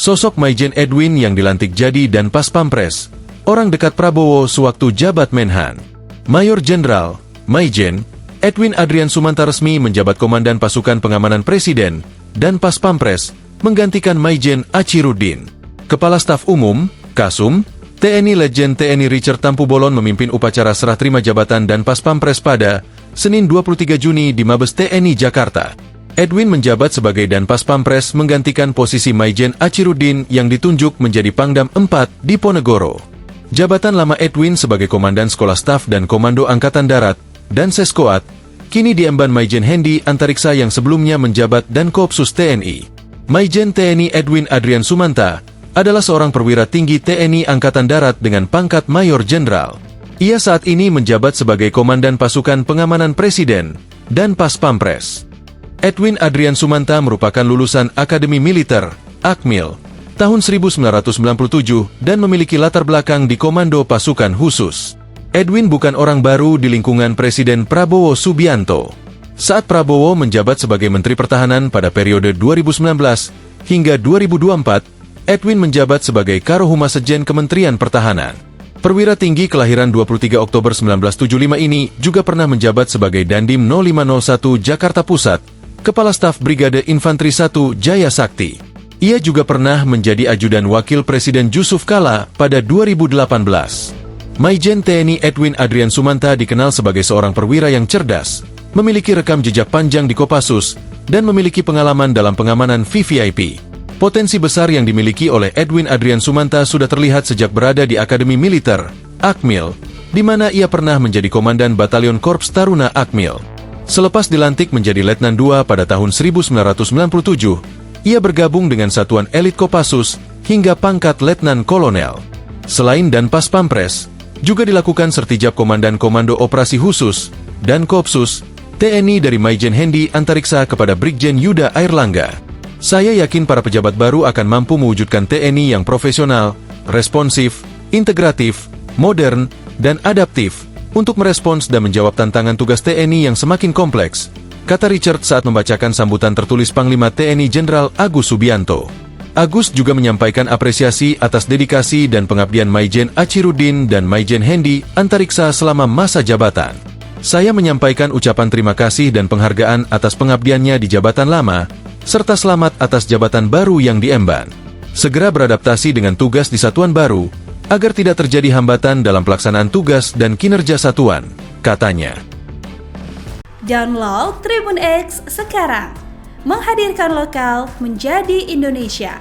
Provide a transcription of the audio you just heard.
Sosok Maijen Edwin yang dilantik jadi dan pas Pampres, orang dekat Prabowo sewaktu jabat Menhan. Mayor Jenderal, Maijen, Edwin Adrian Sumanta resmi menjabat Komandan Pasukan Pengamanan Presiden dan pas Pampres, menggantikan Maijen Achirudin. Kepala Staf Umum, Kasum, TNI Legend TNI Richard Tampu Bolon memimpin upacara serah terima jabatan dan pas Pampres pada Senin 23 Juni di Mabes TNI Jakarta. Edwin menjabat sebagai Danpas Pampres menggantikan posisi Maijen Achirudin yang ditunjuk menjadi Pangdam 4 di Ponegoro. Jabatan lama Edwin sebagai Komandan Sekolah Staf dan Komando Angkatan Darat dan Seskoat kini diemban Maijen Hendi Antariksa yang sebelumnya menjabat dan Kopsus TNI. Maijen TNI Edwin Adrian Sumanta adalah seorang perwira tinggi TNI Angkatan Darat dengan pangkat Mayor Jenderal. Ia saat ini menjabat sebagai Komandan Pasukan Pengamanan Presiden dan Pas Pampres. Edwin Adrian Sumanta merupakan lulusan Akademi Militer, Akmil, tahun 1997 dan memiliki latar belakang di Komando Pasukan Khusus. Edwin bukan orang baru di lingkungan Presiden Prabowo Subianto. Saat Prabowo menjabat sebagai Menteri Pertahanan pada periode 2019 hingga 2024, Edwin menjabat sebagai Karohumas Sejen Kementerian Pertahanan. Perwira tinggi kelahiran 23 Oktober 1975 ini juga pernah menjabat sebagai Dandim 0501 Jakarta Pusat, Kepala Staf Brigade Infanteri 1 Jaya Sakti. Ia juga pernah menjadi Ajudan Wakil Presiden Yusuf Kala pada 2018. Maijen TNI Edwin Adrian Sumanta dikenal sebagai seorang perwira yang cerdas, memiliki rekam jejak panjang di Kopassus, dan memiliki pengalaman dalam pengamanan VVIP. Potensi besar yang dimiliki oleh Edwin Adrian Sumanta sudah terlihat sejak berada di Akademi Militer, Akmil, di mana ia pernah menjadi Komandan Batalion Korps Taruna Akmil. Selepas dilantik menjadi Letnan II pada tahun 1997, ia bergabung dengan Satuan Elit Kopassus hingga pangkat Letnan Kolonel. Selain dan Pas Pampres, juga dilakukan sertijab Komandan Komando Operasi Khusus dan Kopsus TNI dari Maijen Hendi Antariksa kepada Brigjen Yuda Airlangga. Saya yakin para pejabat baru akan mampu mewujudkan TNI yang profesional, responsif, integratif, modern, dan adaptif untuk merespons dan menjawab tantangan tugas TNI yang semakin kompleks, kata Richard saat membacakan sambutan tertulis Panglima TNI Jenderal Agus Subianto. Agus juga menyampaikan apresiasi atas dedikasi dan pengabdian Maijen Achirudin dan Maijen Hendi Antariksa selama masa jabatan. Saya menyampaikan ucapan terima kasih dan penghargaan atas pengabdiannya di jabatan lama, serta selamat atas jabatan baru yang diemban. Segera beradaptasi dengan tugas di satuan baru, agar tidak terjadi hambatan dalam pelaksanaan tugas dan kinerja satuan, katanya. Download Tribun X sekarang, menghadirkan lokal menjadi Indonesia.